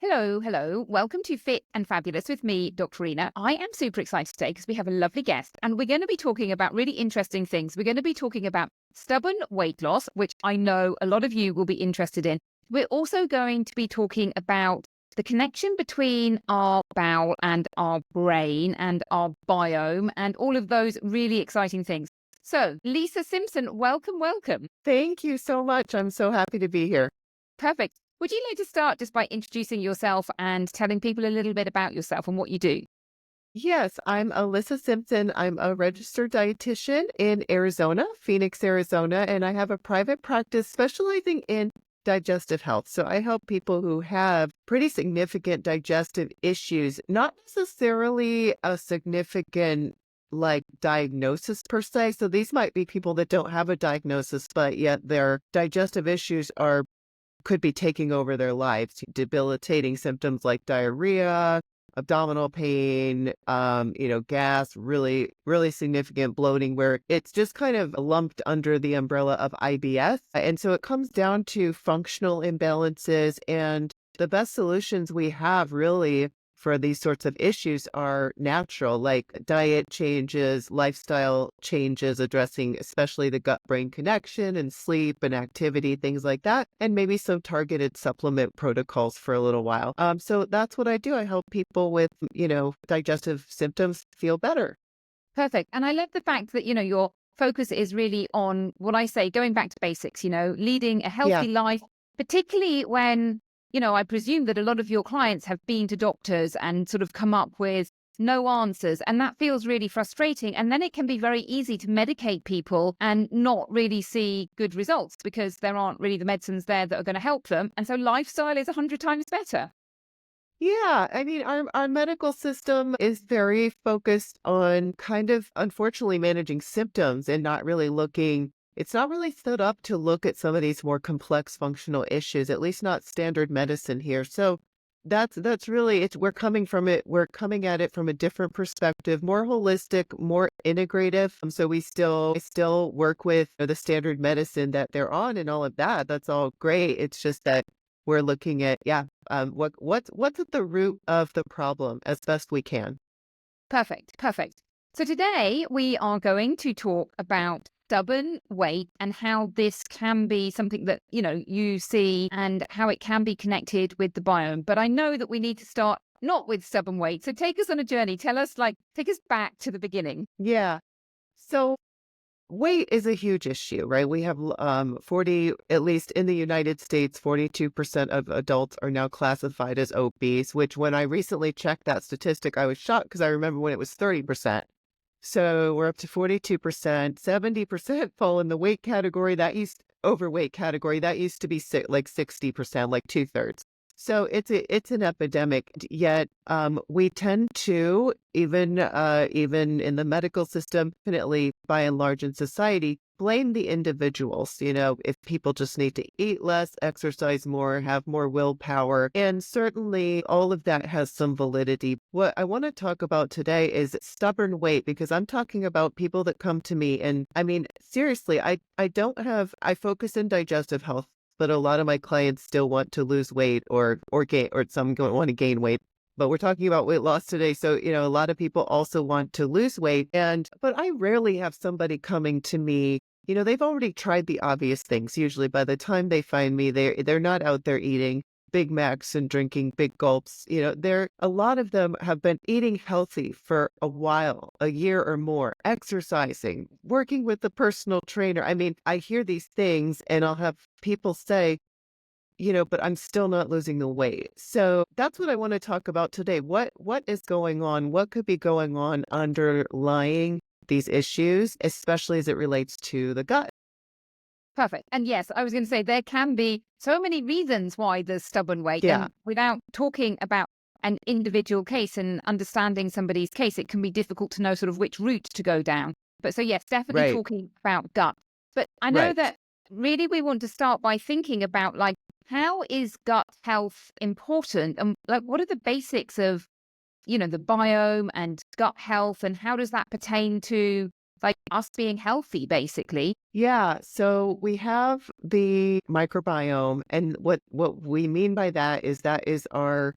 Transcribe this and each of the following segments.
Hello, hello. Welcome to Fit and Fabulous with me, Dr. Rena. I am super excited today because we have a lovely guest and we're going to be talking about really interesting things. We're going to be talking about stubborn weight loss, which I know a lot of you will be interested in. We're also going to be talking about the connection between our bowel and our brain and our biome and all of those really exciting things. So, Alyssa Simpson, welcome, welcome. Thank you so much. I'm so happy to be here. Perfect. Would you like to start just by introducing yourself and telling people a little bit about yourself and what you do? Yes, I'm Alyssa Simpson. I'm a registered dietitian in Arizona, Phoenix, Arizona, and I have a private practice specializing in digestive health. So I help people who have pretty significant digestive issues, not necessarily a significant diagnosis per se. So these might be people that don't have a diagnosis, but yet their digestive issues could be taking over their lives, debilitating symptoms like diarrhea, abdominal pain, gas, really, really significant bloating where it's just kind of lumped under the umbrella of IBS. And so it comes down to functional imbalances, and the best solutions we have really for these sorts of issues are natural, like diet changes, lifestyle changes, addressing especially the gut-brain connection and sleep and activity, things like that, and maybe some targeted supplement protocols for a little while. So that's what I do. I help people with, digestive symptoms feel better. Perfect. And I love the fact that, your focus is really on what I say, going back to basics, leading a Yeah. healthy life, particularly when, I presume that a lot of your clients have been to doctors and sort of come up with no answers. And that feels really frustrating. And then it can be very easy to medicate people and not really see good results because there aren't really the medicines there that are going to help them. And so lifestyle is 100 times better. Yeah, I mean, our medical system is very focused on kind of unfortunately managing symptoms and not really looking. It's not really set up to look at some of these more complex functional issues, at least not standard medicine here. So that's really it's we're coming at it from a different perspective, more holistic, more integrative. So we still work with the standard medicine that they're on and all of that. That's all great. It's just that we're looking at, what's at the root of the problem as best we can. Perfect. Perfect. So today we are going to talk about stubborn weight and how this can be something that, you see and how it can be connected with the biome. But I know that we need to start not with stubborn weight. So take us on a journey. Take us back to the beginning. Yeah. So weight is a huge issue, right? We have 40, at least in the United States, 42% of adults are now classified as obese, which when I recently checked that statistic, I was shocked because I remember when it was 30%. So we're up to 42%, 70% fall in the overweight category. That used to be like 60%, like two-thirds. So it's an epidemic. Yet we tend to, even in the medical system, definitely by and large in society, blame the individuals. If people just need to eat less, exercise more, have more willpower, and certainly all of that has some validity. What I want to talk about today is stubborn weight, because I'm talking about people that come to me, and I mean seriously, I focus in digestive health, but a lot of my clients still want to lose weight or gain, or some want to gain weight. But we're talking about weight loss today. So, a lot of people also want to lose weight. But I rarely have somebody coming to me, they've already tried the obvious things. Usually by the time they find me, they're not out there eating Big Macs and drinking big gulps. A lot of them have been eating healthy for a while, a year or more, exercising, working with the personal trainer. I mean, I hear these things and I'll have people say, but I'm still not losing the weight. So that's what I want to talk about today. What is going on? What could be going on underlying these issues, especially as it relates to the gut? Perfect. And yes, I was going to say there can be so many reasons why there's stubborn weight. Yeah, And without talking about an individual case and understanding somebody's case, it can be difficult to know sort of which route to go down. But so, yes, definitely right, talking about gut. But I know right. that really we want to start by thinking about how is gut health important and what are the basics of, the biome and gut health and how does that pertain to like us being healthy, basically. Yeah, so we have the microbiome, and what we mean by that is our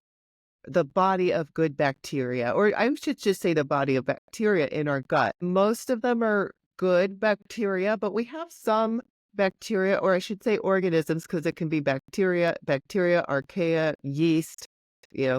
the body of good bacteria, or I should just say the body of bacteria in our gut. Most of them are good bacteria, but we have some bacteria, or I should say organisms, because it can be bacteria, archaea, yeast,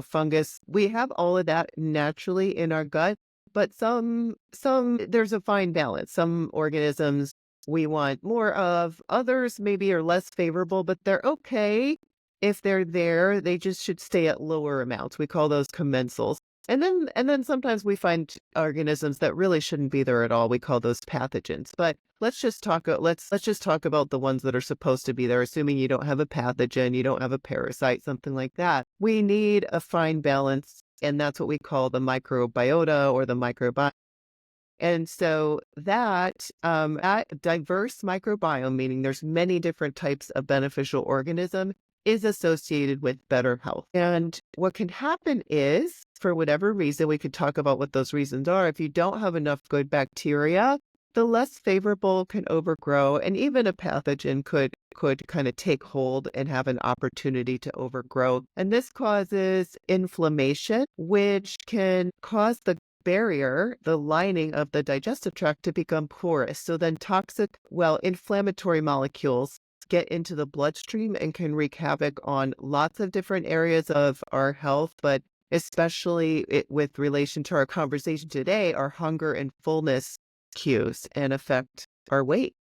fungus. We have all of that naturally in our gut, but some there's a fine balance. Some organisms we want more of, others maybe are less favorable, but they're okay if they're there. They just should stay at lower amounts. We call those commensals. And then sometimes we find organisms that really shouldn't be there at all. We call those pathogens. But let's just talk about the ones that are supposed to be there, assuming you don't have a pathogen, you don't have a parasite, something like that. We need a fine balance, and that's what we call the microbiota or the microbiome. And so that diverse microbiome, meaning there's many different types of beneficial organism, is associated with better health. And what can happen is, for whatever reason, we could talk about what those reasons are. If you don't have enough good bacteria, the less favorable can overgrow, and even a pathogen could kind of take hold and have an opportunity to overgrow. And this causes inflammation, which can cause the barrier, the lining of the digestive tract, to become porous. So then inflammatory molecules get into the bloodstream and can wreak havoc on lots of different areas of our health, but especially with relation to our conversation today, our hunger and fullness cues, and affect our weight.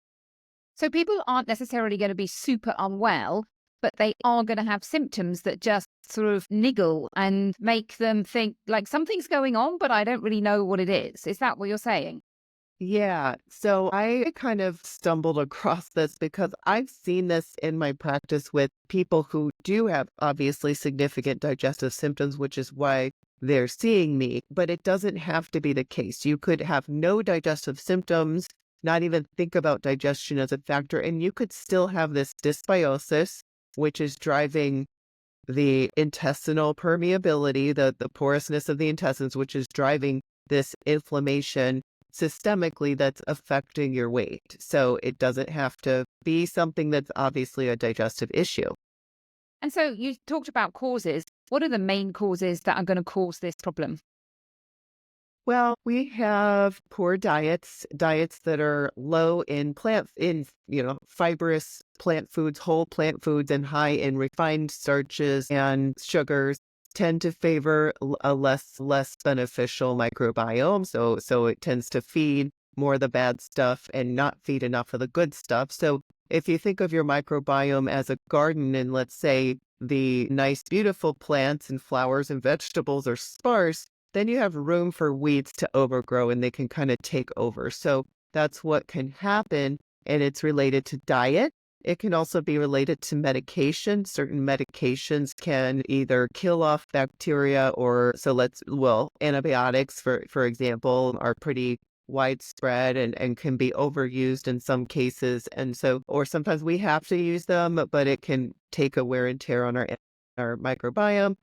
So people aren't necessarily going to be super unwell, but they are going to have symptoms that just sort of niggle and make them think like something's going on, but I don't really know what it is. Is that what you're saying? Yeah. So I kind of stumbled across this because I've seen this in my practice with people who do have obviously significant digestive symptoms, which is why they're seeing me. But it doesn't have to be the case. You could have no digestive symptoms, not even think about digestion as a factor, and you could still have this dysbiosis, which is driving the intestinal permeability, the porousness of the intestines, which is driving this inflammation systemically that's affecting your weight. So it doesn't have to be something that's obviously a digestive issue. And so you talked about causes. What are the main causes that are going to cause this problem? Well, we have poor diets that are low in fibrous plant foods, whole plant foods, and high in refined starches and sugars tend to favor a less beneficial microbiome. So it tends to feed more of the bad stuff and not feed enough of the good stuff. So if you think of your microbiome as a garden, and let's say the nice, beautiful plants and flowers and vegetables are sparse, then you have room for weeds to overgrow and they can kind of take over. So that's what can happen. And it's related to diet. It can also be related to medication. Certain medications can either kill off bacteria antibiotics, for example, are pretty widespread and can be overused in some cases. And so, or sometimes we have to use them, but it can take a wear and tear on our microbiome.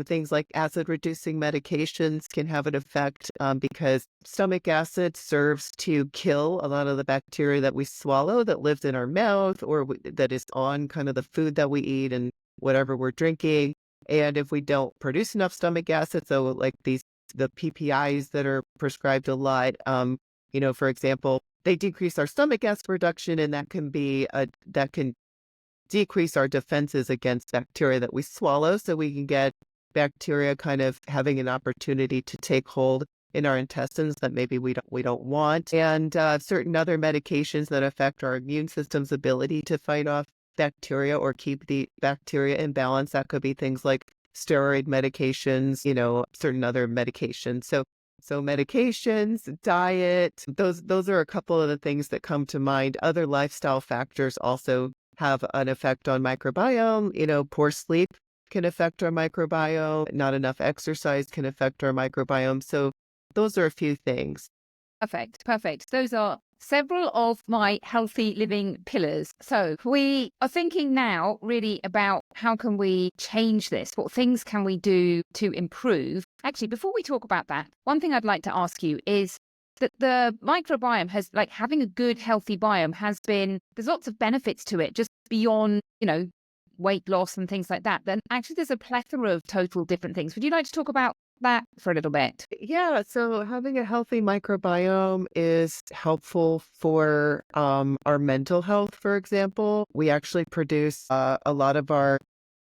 Things like acid-reducing medications can have an effect because stomach acid serves to kill a lot of the bacteria that we swallow that lives in our mouth, or that is on kind of the food that we eat and whatever we're drinking. And if we don't produce enough stomach acid, so like the PPIs that are prescribed a lot, for example, they decrease our stomach acid production, and that can decrease our defenses against bacteria that we swallow, so we can get bacteria kind of having an opportunity to take hold in our intestines that maybe we don't want. And certain other medications that affect our immune system's ability to fight off bacteria or keep the bacteria in balance. That could be things like steroid medications, certain other medications. So medications, diet, those are a couple of the things that come to mind. Other lifestyle factors also have an effect on microbiome. Poor sleep can affect our microbiome. Not enough exercise can affect our microbiome. So those are a few things. Perfect. Those are several of my healthy living pillars. So we are thinking now really about how can we change this? What things can we do to improve? Actually, before we talk about that, one thing I'd like to ask you is that the microbiome has, like, having a good, healthy biome has been, there's lots of benefits to it, just beyond, weight loss and things like that. Then actually there's a plethora of total different things. Would you like to talk about that for a little bit? Yeah, so having a healthy microbiome is helpful for our mental health, for example. We actually produce a lot of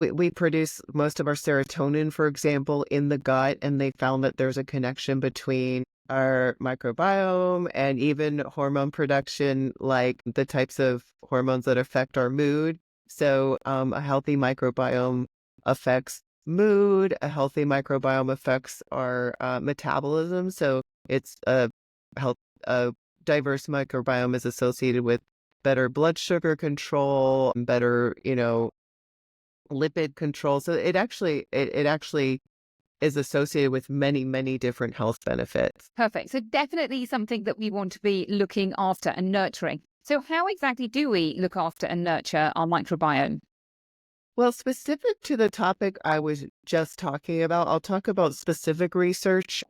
we produce most of our serotonin, for example, in the gut, and they found that there's a connection between our microbiome and even hormone production, like the types of hormones that affect our mood. So a healthy microbiome affects mood. A healthy microbiome affects our metabolism. So it's a diverse microbiome is associated with better blood sugar control, better, lipid control. So it actually is associated with many, many different health benefits. Perfect. So definitely something that we want to be looking after and nurturing. So how exactly do we look after and nurture our microbiome? Well, specific to the topic I was just talking about, I'll talk about specific research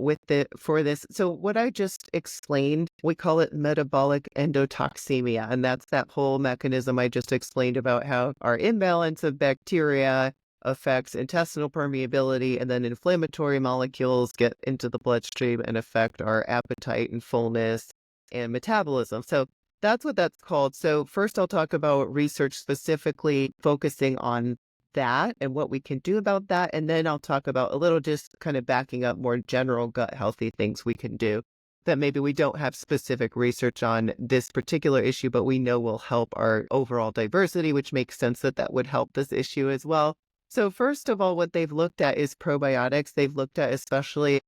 for this. So what I just explained, we call it metabolic endotoxemia, and that's that whole mechanism I just explained about how our imbalance of bacteria affects intestinal permeability, and then inflammatory molecules get into the bloodstream and affect our appetite and fullness and metabolism. So that's what that's called. So first I'll talk about research specifically focusing on that and what we can do about that. And then I'll talk about a little just kind of backing up more general gut healthy things we can do that maybe we don't have specific research on this particular issue, but we know will help our overall diversity, which makes sense that that would help this issue as well. So first of all, what they've looked at is probiotics. They've looked at especially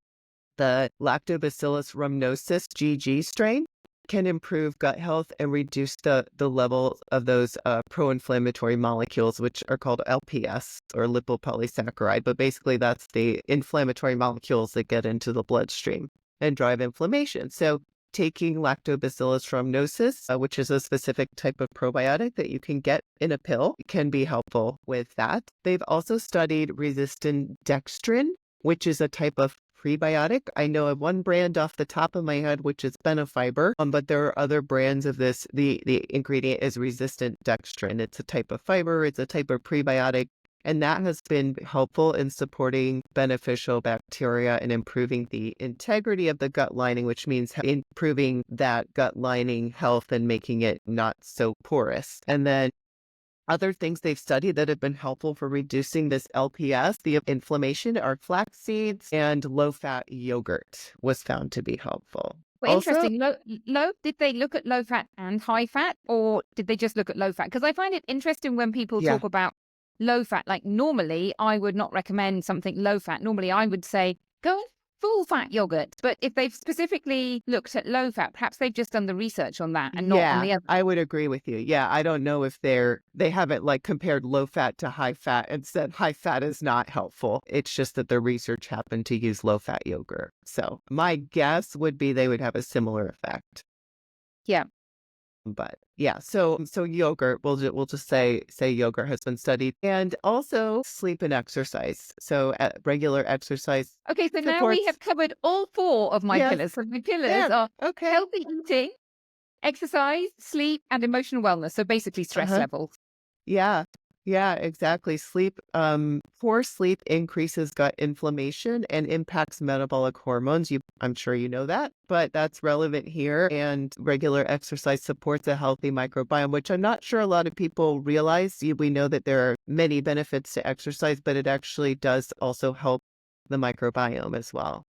the Lactobacillus rhamnosus GG strain can improve gut health and reduce the level of those pro-inflammatory molecules, which are called LPS or lipopolysaccharide. But basically, that's the inflammatory molecules that get into the bloodstream and drive inflammation. So taking Lactobacillus rhamnosus, which is a specific type of probiotic that you can get in a pill, can be helpful with that. They've also studied resistant dextrin, which is a type of prebiotic. I know of one brand off the top of my head, which is Benefiber, but there are other brands of this. The ingredient is resistant dextrin. It's a type of fiber. It's a type of prebiotic. And that has been helpful in supporting beneficial bacteria and improving the integrity of the gut lining, which means improving that gut lining health and making it not so porous. And then other things they've studied that have been helpful for reducing this LPS, the inflammation, are flax seeds and low-fat yogurt was found to be helpful. Well, Also, interesting. Low. Did they look at low fat and high fat, or did they just look at low fat? Because I find it interesting when people yeah, talk about low fat. Like, normally, I would not recommend something low fat. Normally, I would say go and full fat yogurt. But if they've specifically looked at low fat, perhaps they've just done the research on that and not on yeah, the other. I would agree with you. Yeah, I don't know if they haven't like compared low fat to high fat and said high fat is not helpful. It's just that the research happened to use low fat yogurt. So my guess would be they would have a similar effect. Yeah. But yeah, so yogurt, we'll just say yogurt has been studied, and also sleep and exercise. So regular exercise Okay. So now we supports. have covered all four of my Yes, pillars. So my pillars yeah, are okay. healthy eating, exercise, sleep, and emotional wellness. So basically, stress Uh-huh. levels. Yeah. Yeah, exactly. Poor sleep increases gut inflammation and impacts metabolic hormones. I'm sure you know that, but that's relevant here. And regular exercise supports a healthy microbiome, which I'm not sure a lot of people realize. We know that there are many benefits to exercise, but it actually does also help the microbiome as well.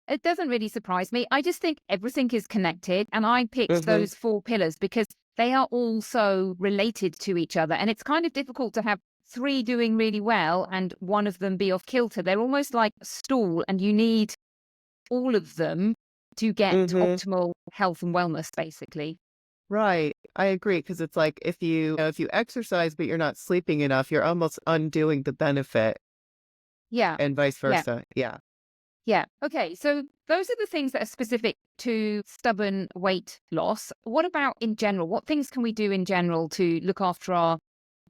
It doesn't really surprise me. I just think everything is connected. And I picked Hmm. those four pillars because they are all so related to each other. And it's kind of difficult to have three doing really well and one of them be off kilter. They're almost like a stool, and you need all of them to get Hmm. optimal health and wellness, basically. Right. I agree. Because it's like if you exercise, but you're not sleeping enough, you're almost undoing the benefit Yeah. and vice Yeah. versa. Yeah. Yeah. Okay. So those are the things that are specific to stubborn weight loss. What about in general? What things can we do in general to look after our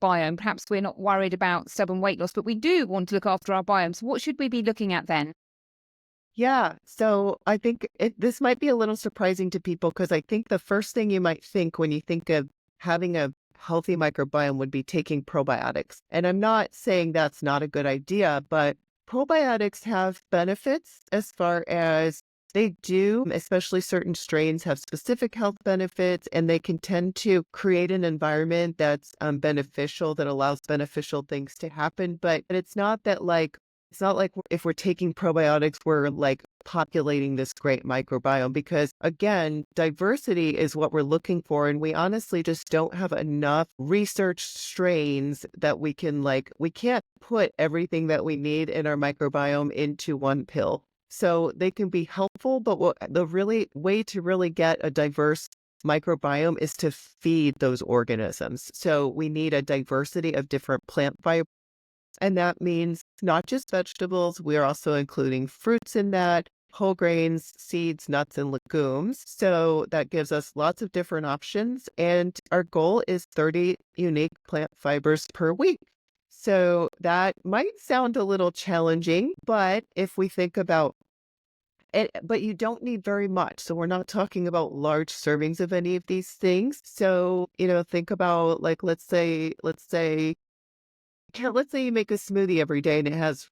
biome? Perhaps we're not worried about stubborn weight loss, but we do want to look after our biome. So what should we be looking at then? Yeah. So I think this might be a little surprising to people because I think the first thing you might think when you think of having a healthy microbiome would be taking probiotics. And I'm not saying that's not a good idea, but probiotics have benefits as far as they do, especially certain strains have specific health benefits, and they can tend to create an environment that's beneficial, that allows beneficial things to happen. But it's not that it's not like if we're taking probiotics, we're like populating this great microbiome because, again, diversity is what we're looking for. And we honestly just don't have enough research strains that we can't put everything that we need in our microbiome into one pill. So they can be helpful, but the really way to really get a diverse microbiome is to feed those organisms. So we need a diversity of different plant fibers, and that means not just vegetables, we're also including fruits in that, whole grains, seeds, nuts, and legumes. So that gives us lots of different options. And our goal is 30 unique plant fibers per week. So that might sound a little challenging, but if we think about it, but you don't need very much. So we're not talking about large servings of any of these things. So, think about like, let's say you make a smoothie every day and it has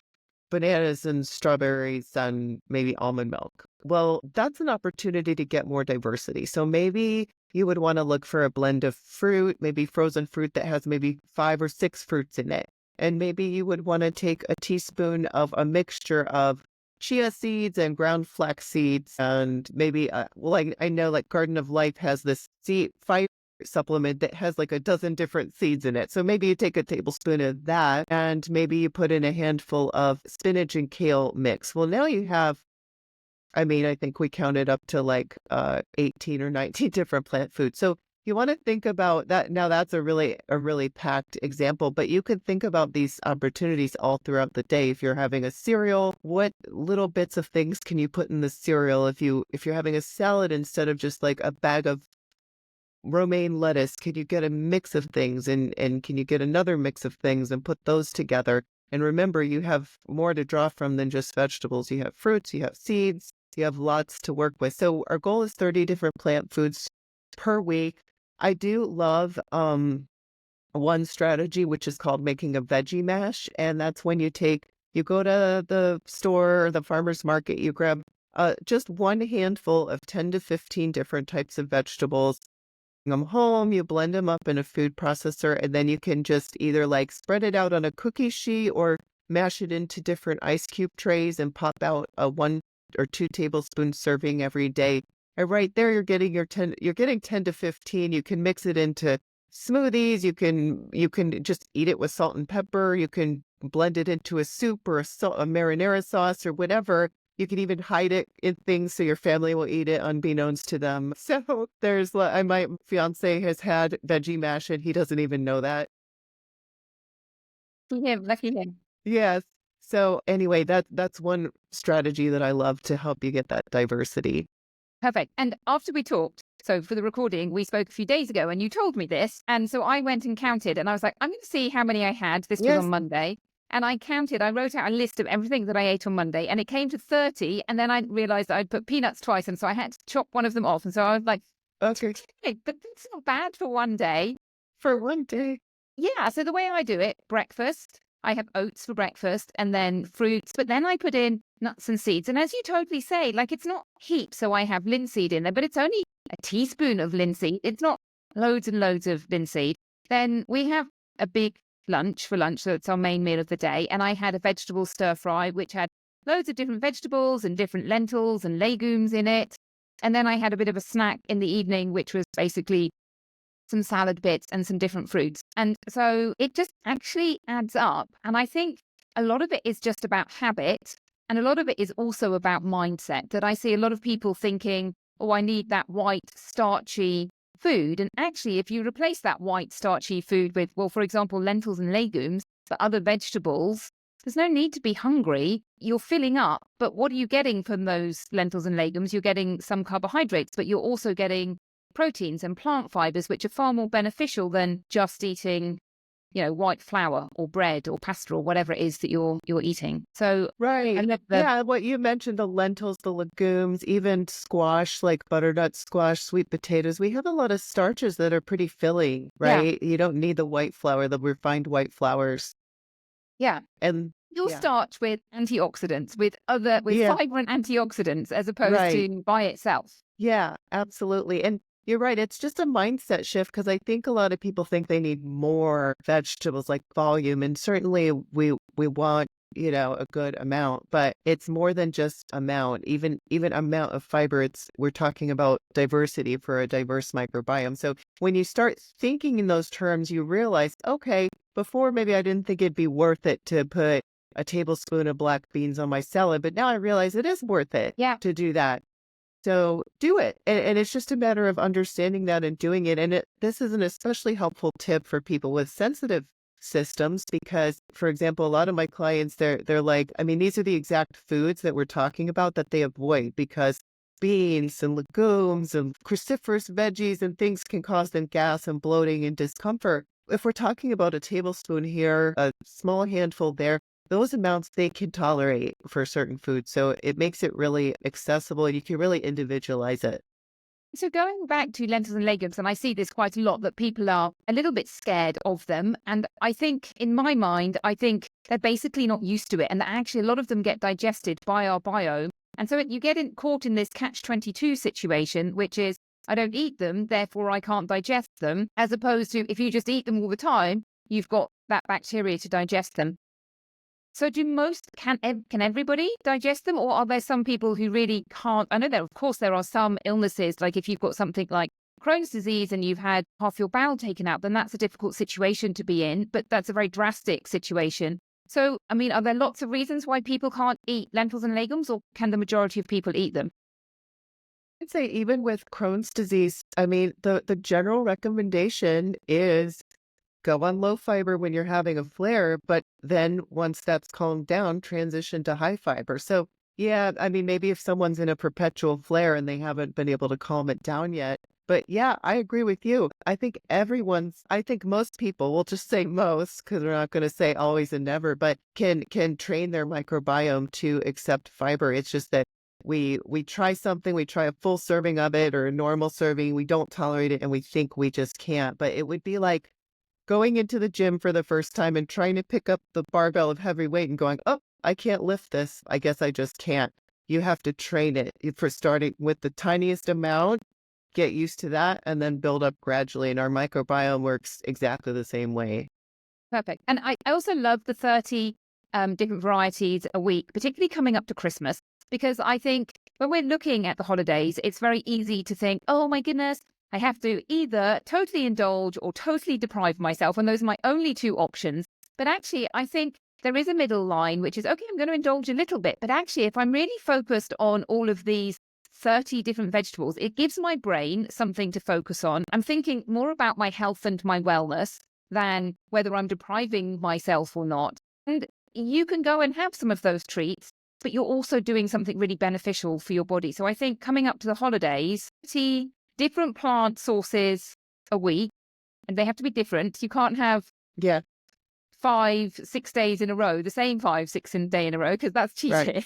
bananas and strawberries and maybe almond milk. Well, that's an opportunity to get more diversity. So maybe you would want to look for a blend of fruit, maybe frozen fruit that has maybe 5 or 6 fruits in it. And maybe you would want to take a teaspoon of a mixture of chia seeds and ground flax seeds. And maybe, I know like Garden of Life has this seed fiber supplement that has like a dozen different seeds in it. So maybe you take a tablespoon of that and maybe you put in a handful of spinach and kale mix. Well, now you have, I mean, I think we counted up to like 18 or 19 different plant foods. So you want to think about that. Now that's a really packed example, but you could think about these opportunities all throughout the day. If you're having a cereal, what little bits of things can you put in the cereal? If you're having a salad, instead of just like a bag of romaine lettuce, can you get a mix of things, and can you get another mix of things and put those together? And remember, you have more to draw from than just vegetables. You have fruits, you have seeds, you have lots to work with. So our goal is 30 different plant foods per week. I do love one strategy, which is called making a veggie mash. And that's when you go to the store or the farmer's market, you grab just one handful of 10 to 15 different types of vegetables, them home, you blend them up in a food processor, and then you can just either like spread it out on a cookie sheet or mash it into different ice cube trays and pop out a 1 or 2 tablespoon serving every day. And right there, you're getting 10 to 15. You can mix it into smoothies. You can just eat it with salt and pepper. You can blend it into a soup or a marinara sauce or whatever. You can even hide it in things so your family will eat it unbeknownst to them. So my fiance has had veggie mash and he doesn't even know that. Lucky him, lucky him. Yes. So anyway, that's one strategy that I love to help you get that diversity. Perfect. And after we talked, so for the recording, we spoke a few days ago and you told me this. And so I went and counted and I was like, I'm going to see how many I had. This was on Yes. Monday. And I wrote out a list of everything that I ate on Monday and it came to 30. And then I realized that I'd put peanuts twice. And so I had to chop one of them off. And so I was like, Okay. hey, but that's not bad for one day. For one day. Yeah. So the way I do it, breakfast, I have oats for breakfast and then fruits, but then I put in nuts and seeds. And as you totally say, like it's not heaps. So I have linseed in there, but it's only a teaspoon of linseed. It's not loads and loads of linseed. Then we have a big lunch for lunch. So it's our main meal of the day. And I had a vegetable stir fry, which had loads of different vegetables and different lentils and legumes in it. And then I had a bit of a snack in the evening, which was basically some salad bits and some different fruits. And so it just actually adds up. And I think a lot of it is just about habit. And a lot of it is also about mindset, that I see a lot of people thinking, oh, I need that white starchy food. And actually, if you replace that white starchy food with, well, for example, lentils and legumes, but other vegetables, there's no need to be hungry. You're filling up. But what are you getting from those lentils and legumes? You're getting some carbohydrates, but you're also getting proteins and plant fibers, which are far more beneficial than just eating white flour or bread or pasta or whatever it is that you're eating. So I Right. love the Yeah, what you mentioned, the lentils, the legumes, even squash, like butternut squash, sweet potatoes. We have a lot of starches that are pretty filling, yeah, right? You don't need the white flour, the refined white flours. yeah. And You'll yeah. start with antioxidants, with Yeah, fiber and antioxidants as opposed right. to by itself. Yeah, absolutely. And you're right. It's just a mindset shift because I think a lot of people think they need more vegetables, like volume. And certainly we want, a good amount, but it's more than just amount, even amount of fiber. We're talking about diversity for a diverse microbiome. So when you start thinking in those terms, you realize, okay, before maybe I didn't think it'd be worth it to put a tablespoon of black beans on my salad, but now I realize it is worth it Yeah. to do that. So do it. And it's just a matter of understanding that and doing it. And this is an especially helpful tip for people with sensitive systems because, for example, a lot of my clients, they're like, I mean, these are the exact foods that we're talking about that they avoid because beans and legumes and cruciferous veggies and things can cause them gas and bloating and discomfort. If we're talking about a tablespoon here, a small handful there, those amounts they can tolerate for certain foods. So it makes it really accessible and you can really individualize it. So going back to lentils and legumes, and I see this quite a lot that people are a little bit scared of them. And I think in my mind, I think they're basically not used to it. And that actually a lot of them get digested by our biome. And so you get caught in this catch-22 situation, which is I don't eat them, therefore I can't digest them, as opposed to if you just eat them all the time, you've got that bacteria to digest them. So can everybody digest them, or are there some people who really can't? I know of course there are some illnesses, like if you've got something like Crohn's disease and you've had half your bowel taken out, then that's a difficult situation to be in, but that's a very drastic situation. So, I mean, are there lots of reasons why people can't eat lentils and legumes, or can the majority of people eat them? I'd say even with Crohn's disease, I mean, the general recommendation is go on low fiber when you're having a flare, but then once that's calmed down, transition to high fiber. So, yeah, I mean, maybe if someone's in a perpetual flare and they haven't been able to calm it down yet. But yeah, I agree with you. I think most people, we'll just say most, because we're not going to say always and never, but can train their microbiome to accept fiber. It's just that we try something, we try a full serving of it or a normal serving, we don't tolerate it and we think we just can't. But it would be like going into the gym for the first time and trying to pick up the barbell of heavy weight and going, "Oh, I can't lift this. I guess I just can't." You have to train it for starting with the tiniest amount, get used to that, and then build up gradually. And our microbiome works exactly the same way. Perfect. And I also love the 30 different varieties a week, particularly coming up to Christmas, because I think when we're looking at the holidays, it's very easy to think, oh my goodness, I have to either totally indulge or totally deprive myself. And those are my only two options. But actually, I think there is a middle line, which is, okay, I'm going to indulge a little bit. But actually, if I'm really focused on all of these 30 different vegetables, it gives my brain something to focus on. I'm thinking more about my health and my wellness than whether I'm depriving myself or not. And you can go and have some of those treats, but you're also doing something really beneficial for your body. So I think coming up to the holidays, tea, different plant sources a week, and they have to be different. You can't have Yeah, 5, 6 days in a row, the same 5, 6 day in a row, because that's right, cheating.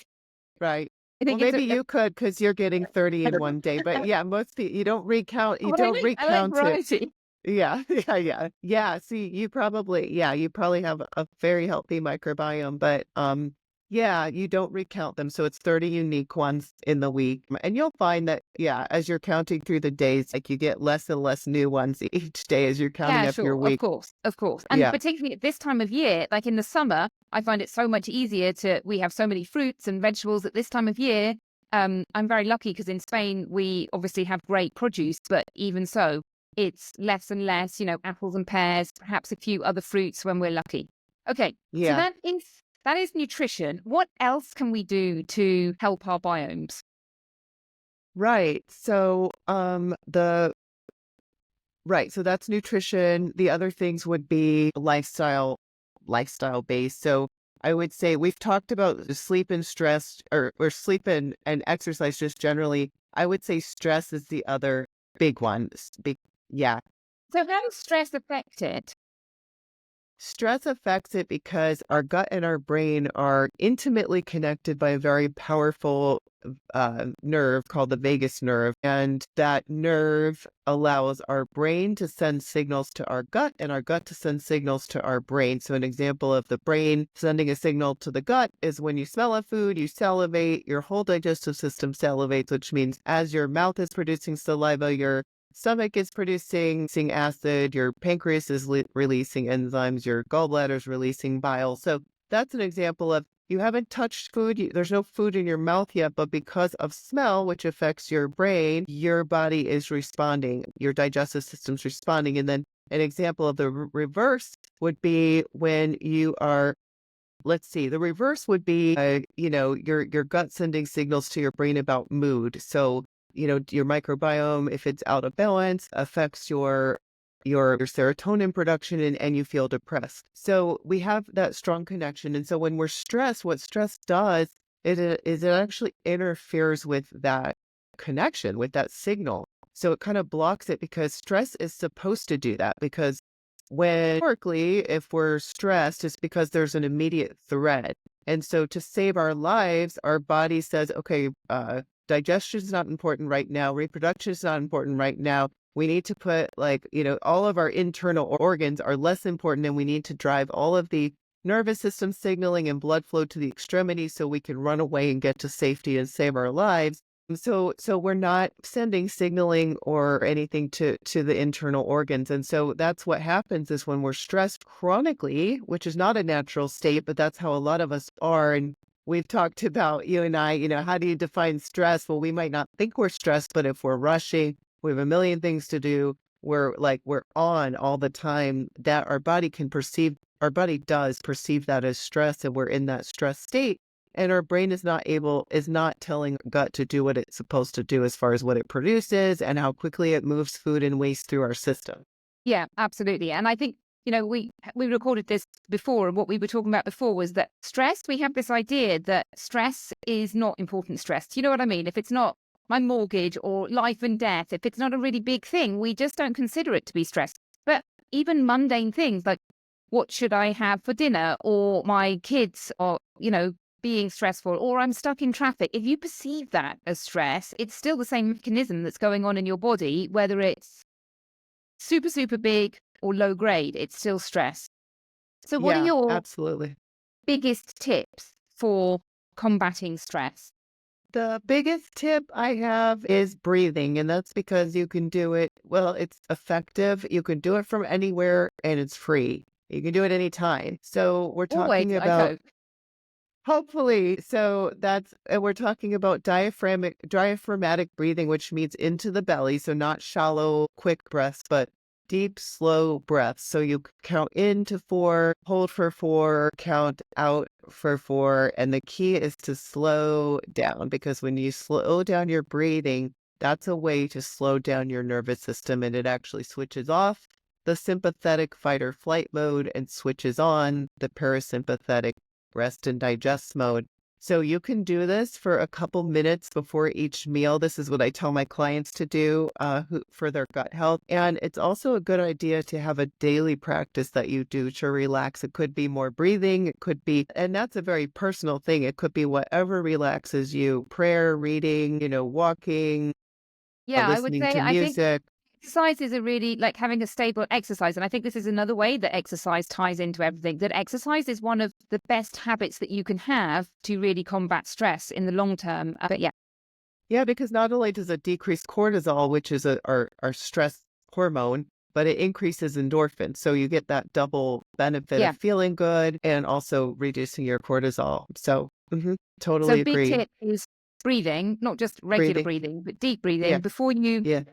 right. I Well, think it's maybe you could because you're getting 30 in one day. But yeah, most people, you but don't I like recount it. variety. Yeah, yeah, yeah. Yeah, see, you probably have a very healthy microbiome, but yeah, you don't recount them. So it's 30 unique ones in the week. And you'll find that, yeah, as you're counting through the days, like you get less and less new ones each day as you're counting Yeah, up your sure. Of week. course. Of course. And Yeah, particularly at this time of year, like in the summer, I find it so much easier we have so many fruits and vegetables at this time of year. I'm very lucky because in Spain, we obviously have great produce, but even so, it's less and less, apples and pears, perhaps a few other fruits when we're lucky. Okay. So yeah. that is nutrition. What else can we do to help our biomes? Right. So so that's nutrition. The other things would be lifestyle based. So I would say we've talked about sleep and stress or sleep and exercise just generally. I would say stress is the other big one. Yeah. So how does stress affect it? Stress affects it because our gut and our brain are intimately connected by a very powerful nerve called the vagus nerve. And that nerve allows our brain to send signals to our gut and our gut to send signals to our brain. So, an example of the brain sending a signal to the gut is when you smell a food, you salivate, your whole digestive system salivates, which means as your mouth is producing saliva, your stomach is producing acid, your pancreas is releasing enzymes, your gallbladder is releasing bile. So that's an example of you haven't touched food, there's no food in your mouth yet, but because of smell, which affects your brain, your body is responding, your digestive system's responding. And then an example of the reverse would be when you are, let's see, the reverse would be, your gut sending signals to your brain about mood. So, your microbiome, if it's out of balance, affects your serotonin production and you feel depressed. So we have that strong connection. And so when we're stressed, what stress does is it actually interferes with that connection, with that signal. So it kind of blocks it because stress is supposed to do that because when historically, if we're stressed, it's because there's an immediate threat. And so to save our lives, our body says, okay, digestion is not important right now. Reproduction is not important right now. We need to put all of our internal organs are less important and we need to drive all of the nervous system signaling and blood flow to the extremities so we can run away and get to safety and save our lives. So we're not sending signaling or anything to the internal organs. And so that's what happens is when we're stressed chronically, which is not a natural state, but that's how a lot of us are. And we've talked about, you and I, how do you define stress? Well, we might not think we're stressed, but if we're rushing, we have a million things to do, we're on all the time, that our body does perceive that as stress, and we're in that stress state. And our brain is not telling gut to do what it's supposed to do as far as what it produces and how quickly it moves food and waste through our system. Yeah, absolutely. And I think, we recorded this before, and what we were talking about before was that stress, we have this idea that stress is not important stress. Do you know what I mean? If it's not my mortgage or life and death, if it's not a really big thing, we just don't consider it to be stress. But even mundane things like what should I have for dinner, or my kids are, being stressful, or I'm stuck in traffic. If you perceive that as stress, it's still the same mechanism that's going on in your body, whether it's super, super big or low grade, it's still stress. So what are Yeah, your absolutely. biggest tips for combating stress? The biggest tip I have is breathing, and that's because you can do it. Well, it's effective. You can do it from anywhere and it's free. You can do it anytime. So we're Always, talking I about hope. hopefully. So we're talking about diaphragmatic breathing, which means into the belly. So not shallow, quick breaths, but deep, slow breaths. So you count in to 4, hold for 4, count out for 4. And the key is to slow down because when you slow down your breathing, that's a way to slow down your nervous system and it actually switches off the sympathetic fight or flight mode and switches on the parasympathetic rest and digest mode. So you can do this for a couple minutes before each meal. This is what I tell my clients to do for their gut health. And it's also a good idea to have a daily practice that you do to relax. It could be more breathing. It could be, and that's a very personal thing. It could be whatever relaxes you, prayer, reading, walking, Yeah, I would listening say to I think music. exercise is a really like having a stable exercise. And I think this is another way that exercise ties into everything, that exercise is one of the best habits that you can have to really combat stress in the long term. But yeah, Yeah, because not only does it decrease cortisol, which is our stress hormone, but it increases endorphins. So you get that double benefit yeah. of feeling good and also reducing your cortisol. So So totally big agree. tip is breathing, not just regular Breathing. breathing, but deep breathing Yeah. Yeah.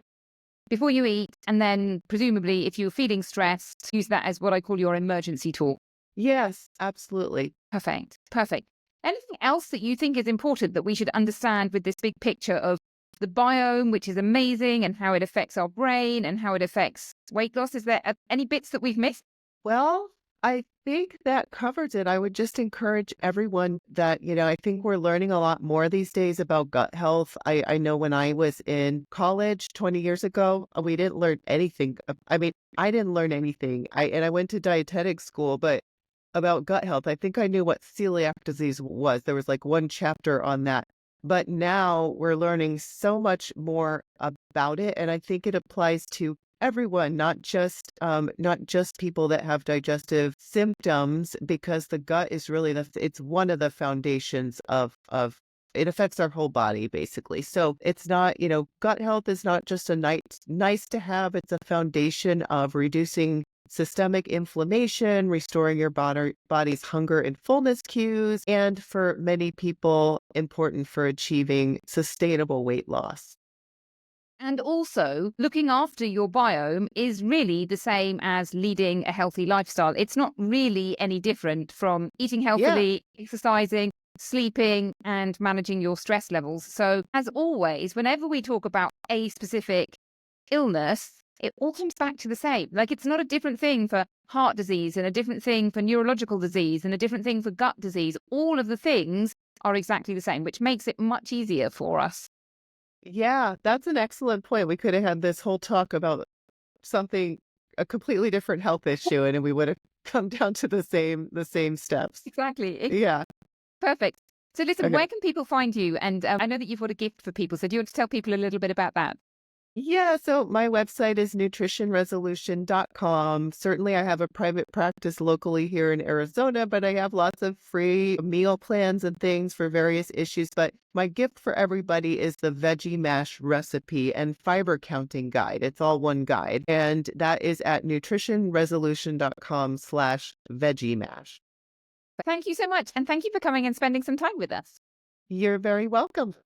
before you eat. And then presumably if you're feeling stressed, use that as what I call your emergency tool. Yes, absolutely. Perfect. Perfect. Anything else that you think is important that we should understand with this big picture of the biome, which is amazing, and how it affects our brain and how it affects weight loss? Is there any bits that we've missed? Well, I think that covers it. I would just encourage everyone that, I think we're learning a lot more these days about gut health. I know when I was in college 20 years ago, we didn't learn anything. I mean, I didn't learn anything. I went to dietetic school, but about gut health, I think I knew what celiac disease was. There was like one chapter on that. But now we're learning so much more about it. And I think it applies to everyone, not just people that have digestive symptoms, because the gut is really it's one of the foundations of it affects our whole body basically. So it's not, gut health is not just a nice to have, it's a foundation of reducing systemic inflammation, restoring your body's hunger and fullness cues, and for many people, important for achieving sustainable weight loss. And also, looking after your biome is really the same as leading a healthy lifestyle. It's not really any different from eating Yeah. healthily, exercising, sleeping, and managing your stress levels. So, as always, whenever we talk about a specific illness, it all comes back to the same. Like, it's not a different thing for heart disease and a different thing for neurological disease and a different thing for gut disease. All of the things are exactly the same, which makes it much easier for us. Yeah, that's an excellent point. We could have had this whole talk about something, a completely different health issue, and we would have come down to the same steps. Exactly. Yeah. Perfect. So listen, Okay. where can people find you? And I know that you've got a gift for people. So do you want to tell people a little bit about that? Yeah, so my website is nutritionresolution.com. Certainly, I have a private practice locally here in Arizona, but I have lots of free meal plans and things for various issues. But my gift for everybody is the veggie mash recipe and fiber counting guide. It's all one guide, and that is at nutritionresolution.com/veggie mash. Thank you so much. And thank you for coming and spending some time with us. You're very welcome.